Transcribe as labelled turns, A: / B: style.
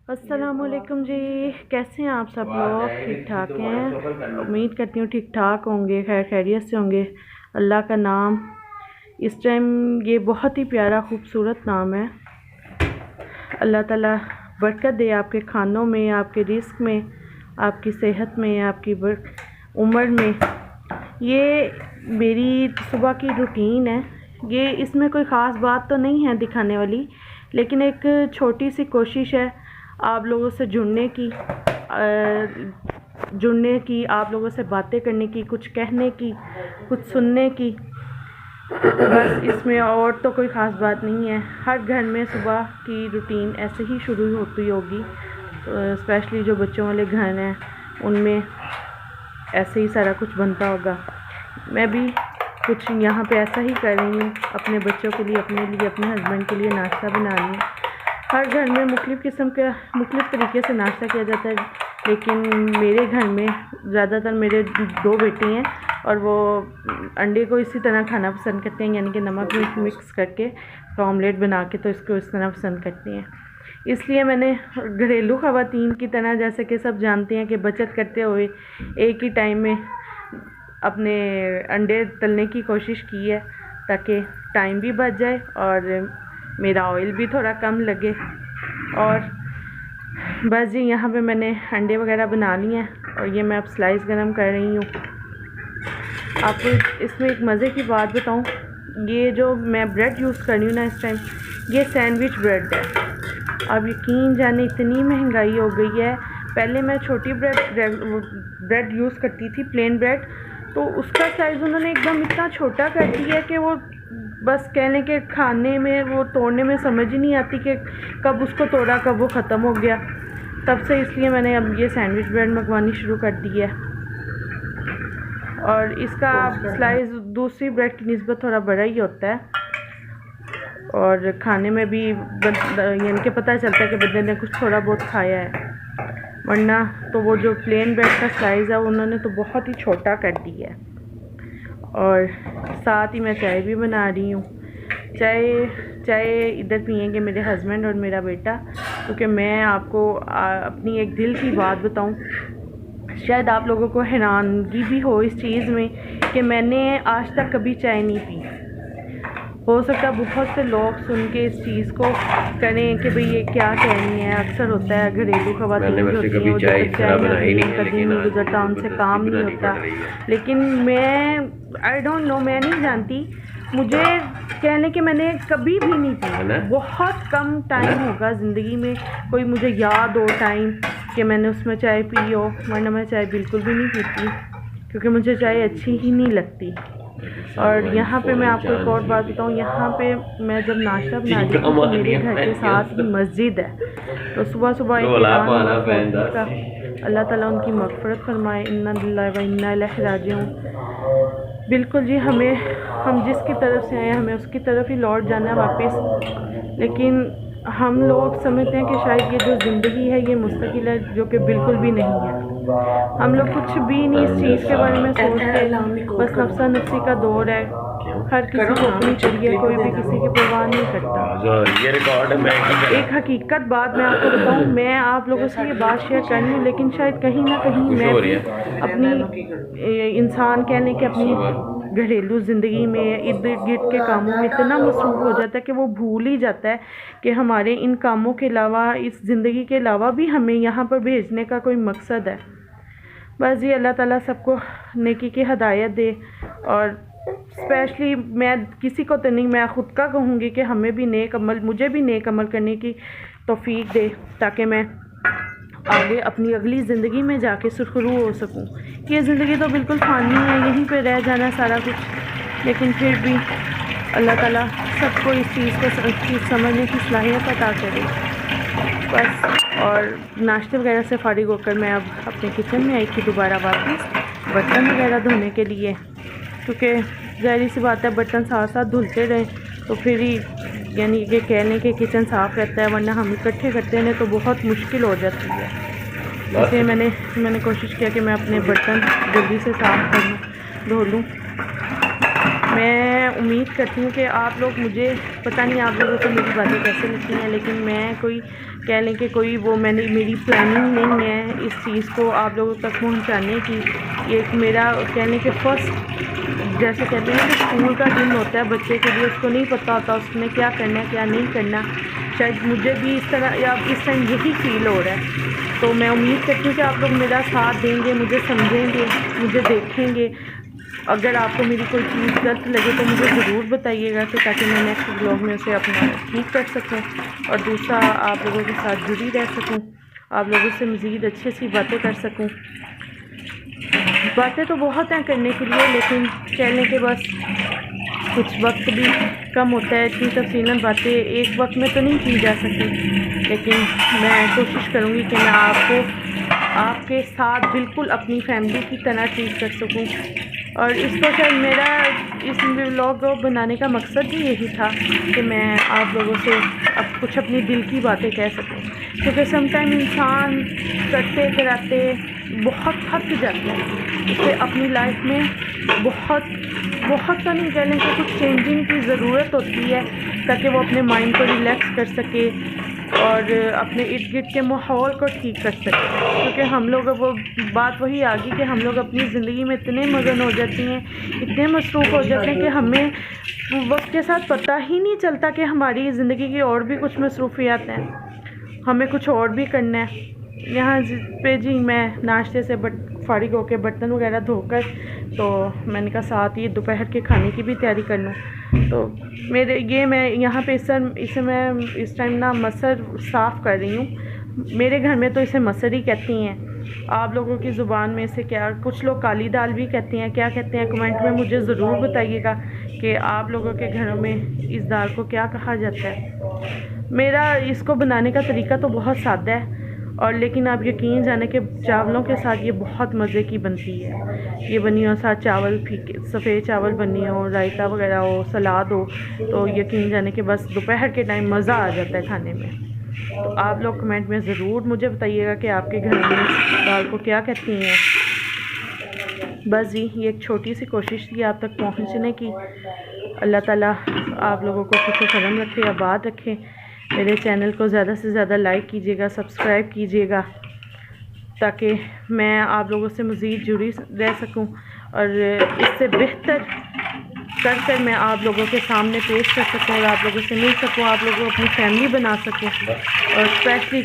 A: अस्सलामुअलैकुम जी। कैसे हैं आप सब लोग? ठीक ठाक हैं? उम्मीद करती हूँ ठीक ठाक होंगे, खैर खैरियत से होंगे। अल्लाह का नाम इस टाइम ये बहुत ही प्यारा खूबसूरत नाम है। अल्लाह ताला बरकत दे आपके खानों में, आपके रिस्क में, आपकी सेहत में, आपकी उम्र में। ये मेरी सुबह की रूटीन है। ये इसमें कोई ख़ास बात तो नहीं है दिखाने वाली, लेकिन एक छोटी सी कोशिश है आप लोगों से जुड़ने की, आप लोगों से बातें करने की, कुछ कहने की, कुछ सुनने की। बस इसमें और तो कोई ख़ास बात नहीं है। हर घर में सुबह की रूटीन ऐसे ही शुरू होती होगी, स्पेशली जो बच्चों वाले घर हैं उनमें ऐसे ही सारा कुछ बनता होगा। मैं भी कुछ यहाँ पे ऐसा ही कर रही हूँ, अपने बच्चों के लिए, अपने लिए, अपने हस्बैंड के लिए नाश्ता बना रही हूँ। हर घर में मुख्तलिफ़ किस्म के मुख्तलिफ़ तरीके से नाश्ता किया जाता है, लेकिन मेरे घर में ज़्यादातर मेरे 2 बेटे हैं और वो अंडे को इसी तरह खाना पसंद करते हैं, यानी कि नमक मिक्स करके ऑमलेट बना के, तो इसको इस तरह पसंद करते हैं। इसलिए मैंने घरेलू ख़वातीन की तरह, जैसे कि सब जानते हैं, कि बचत करते हुए एक ही टाइम में अपने अंडे तलने की कोशिश की है, ताकि टाइम भी बच जाए और मेरा ऑयल भी थोड़ा कम लगे। और बस जी, यहाँ पे मैंने अंडे वगैरह बना लिए हैं और ये मैं अब स्लाइस गरम कर रही हूँ। आपको इसमें एक मज़े की बात बताऊँ, ये जो मैं ब्रेड यूज़ कर रही हूँ ना इस टाइम, ये सैंडविच ब्रेड है। अब यकीन जाने इतनी महंगाई हो गई है। पहले मैं छोटी ब्रेड यूज़ करती थी, प्लेन ब्रेड, तो उसका साइज़ उन्होंने एकदम इतना छोटा कर दिया है कि वो बस कहने के खाने में, वो तोड़ने में समझ ही नहीं आती कि कब उसको तोड़ा, कब वो ख़त्म हो गया। तब से इसलिए मैंने अब ये सैंडविच ब्रेड मंगवानी शुरू कर दी है। और इसका स्लाइस दूसरी ब्रेड की निस्बत थोड़ा बड़ा ही होता है और खाने में भी यानी कि पता चलता है कि बंदे ने कुछ थोड़ा बहुत खाया है। वरना तो वो जो प्लेन ब्रेड का साइज़ है उन्होंने तो बहुत ही छोटा कर दिया है। और साथ ही मैं चाय भी बना रही हूँ। चाय इधर पियेंगे मेरे हस्बैंड और मेरा बेटा, क्योंकि मैं आपको अपनी एक दिल की बात बताऊँ, शायद आप लोगों को हैरानगी भी हो इस चीज़ में कि मैंने आज तक कभी चाय नहीं पी। हो सकता है बहुत से लोग सुन के इस चीज़ को करें कि भाई ये क्या कहनी है। अक्सर होता है घरेलू ख़वातीन जो होती हैं, वो जब तक चाय ना कभी नहीं गुजरता, उनसे काम नहीं होता। लेकिन मैं आई डोंट नो, मैं नहीं जानती, मुझे कहने कि मैंने कभी भी नहीं पी। बहुत कम टाइम होगा ज़िंदगी में कोई मुझे याद हो टाइम कि मैंने उसमें चाय पी हो, वरना मैं चाय बिल्कुल भी नहीं पीती, क्योंकि मुझे चाय अच्छी ही नहीं लगती। और यहाँ पे मैं आपको एक और बात बताऊँ, यहाँ पे मैं जब नाश्ता बना रही थी तो मेरे घर के साथ ही मस्जिद है, तो सुबह सुबह एक का अल्लाह ताला उनकी मग़फ़िरत फरमाए। इन्ना लिल्लाहि व इन्ना इलैहि राजिऊन। बिल्कुल जी, हम जिसकी तरफ से आए हैं हमें उसकी तरफ ही लौट जाना है वापस। लेकिन हम लोग समझते हैं कि शायद ये जो ज़िंदगी है ये मुस्तकिल है, जो कि बिल्कुल भी नहीं है। हम लोग कुछ भी नहीं इस चीज़ के बारे में सोचते, बस नफ्सा नफ्सी का दौर है। हर किसी को अपनी चाहिए, कोई भी किसी की परवाह नहीं करता। एक हकीकत बात मैं आपको बताऊं, मैं आप लोगों से ये बात शेयर कर रही हूँ, लेकिन शायद कहीं ना कहीं मैं भी अपनी इंसान कहने के अपनी घरेलू ज़िंदगी में इर्द गिर्द के कामों में इतना मसरूफ़ हो जाता है कि वो भूल ही जाता है कि हमारे इन कामों के अलावा, इस ज़िंदगी के अलावा भी हमें यहाँ पर भेजने का कोई मकसद है। बस ये अल्लाह ताला सबको नेकी की हिदायत दे। और स्पेशली मैं किसी को तो नहीं, मैं ख़ुद का कहूँगी कि हमें भी नेक अमल, मुझे भी नेक अमल करने की तौफीक दे, ताकि मैं आगे अपनी अगली ज़िंदगी में जाके सुरखरू हो सकूँ। ये ज़िंदगी तो बिल्कुल फ़ानी है, यहीं पे रह जाना सारा कुछ। लेकिन फिर भी अल्लाह ताला सबको इस चीज़ को समझने की सलाहियत अता करे बस। और नाश्ते वगैरह से फारिग होकर मैं अब अपने किचन में आई थी दोबारा वापस बर्तन वगैरह धोने के लिए, क्योंकि ज़ाहिर सी बात है बर्तन साथ साथ धुलते रहे तो फिर ही यानी कि कहने के किचन साफ़ रहता है, वरना हम इकट्ठे करते हैं तो बहुत मुश्किल हो जाती है। इसलिए मैंने कोशिश किया कि मैं अपने बर्तन जल्दी से साफ़ कर लूँ, धो लूँ। मैं उम्मीद करती हूँ कि आप लोग, मुझे पता नहीं आप लोगों को मेरी बातें कैसे लगती हैं, लेकिन मैं कोई कह लें कि कोई वो मेरी प्लानिंग नहीं है इस चीज़ को आप लोगों तक पहुंचाने की। ये मेरा कह लें कि फ़र्स्ट, जैसे कहते हैं कि स्कूल का दिन होता है बच्चे के लिए, उसको नहीं पता होता उसने क्या करना है क्या नहीं करना। शायद मुझे भी इस तरह या इस टाइम यही फील हो रहा है। तो मैं उम्मीद करती हूँ कि आप लोग मेरा साथ देंगे, मुझे समझेंगे, मुझे देखेंगे। अगर आपको मेरी कोई चीज़ गलत लगे तो मुझे ज़रूर बताइएगा कि ताकि मैं नेक्स्ट ब्लॉग में उसे अपना ठीक कर सकूं और दूसरा आप लोगों के साथ जुड़ी रह सकूं, आप लोगों से मज़ीद अच्छी सी बातें कर सकूं। बातें तो बहुत हैं करने के लिए, लेकिन कहने के बस कुछ वक्त भी कम होता है। इतनी तफसीलन बातें एक वक्त में तो नहीं की जा सकती, लेकिन मैं कोशिश करूँगी कि मैं आपके साथ बिल्कुल अपनी फैमिली की तरह ट्रीट कर सकूं। और इसको शायद मेरा इस व्लॉग बनाने का मकसद भी यही था कि मैं आप लोगों से अब कुछ अपनी दिल की बातें कह सकूं, क्योंकि समटाइम इंसान करते कराते बहुत थक जाता है। उसे अपनी लाइफ में बहुत तो नहीं कह लें कि कुछ चेंजिंग की ज़रूरत होती है ताकि वो अपने माइंड को रिलैक्स कर सके और अपने इर्द गिर्द के माहौल को ठीक कर सके। क्योंकि हम लोग वो बात वही आ गई कि हम लोग अपनी ज़िंदगी में इतने मगन हो जाते हैं, इतने मसरूफ़ हो जाते हैं कि हमें वक्त के साथ पता ही नहीं चलता कि हमारी ज़िंदगी की और भी कुछ मसरूफ़ियात हैं, हमें कुछ और भी करना है। यहाँ पे जी मैं नाश्ते से फारिग होकर बर्तन वगैरह धोकर, तो मैंने कहा साथ ही दोपहर के खाने की भी तैयारी कर लूँ। तो मैं यहाँ पे इसे मैं इस टाइम ना मसर साफ़ कर रही हूँ। मेरे घर में तो इसे मसर ही कहती हैं। आप लोगों की ज़ुबान में से क्या, कुछ लोग काली दाल भी कहते हैं, क्या कहते हैं कमेंट में मुझे ज़रूर बताइएगा कि आप लोगों के घरों में इस दाल को क्या कहा जाता है। मेरा इसको बनाने का तरीका तो बहुत सादा है, और लेकिन आप यकीन जाने कि चावलों के साथ ये बहुत मज़े की बनती है। ये बनी हो साथ चावल, फीके सफ़ेद चावल बनी हो, रायता वगैरह हो, सलाद हो, तो यकीन जाने कि बस दोपहर के टाइम मज़ा आ जाता है खाने में। तो आप लोग कमेंट में ज़रूर मुझे बताइएगा कि आपके घर में दाल को क्या कहती हैं। बस जी ये एक छोटी सी कोशिश थी आप तक पहुंचने की। अल्लाह ताला आप लोगों को खुश करम रखे, आबाद रखे। मेरे चैनल को ज़्यादा से ज़्यादा लाइक कीजिएगा, सब्सक्राइब कीजिएगा, ताकि मैं आप लोगों से मज़ीद जुड़ी रह सकूं और इससे बेहतर कर मैं आप लोगों के सामने पेश कर सकूं और आप लोगों से मिल सकूं, आप लोगों को अपनी फैमिली बना सकूं। और स्पेशली